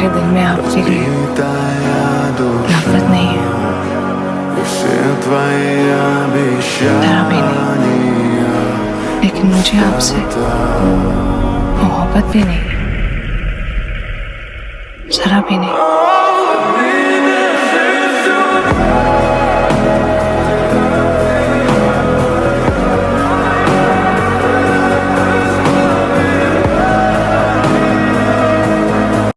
मेरे दिल में आपके लिए नफरत नहीं है, जरा भी नहीं। लेकिन मुझे आपसे मोहब्बत भी नहीं है, जरा भी नहीं।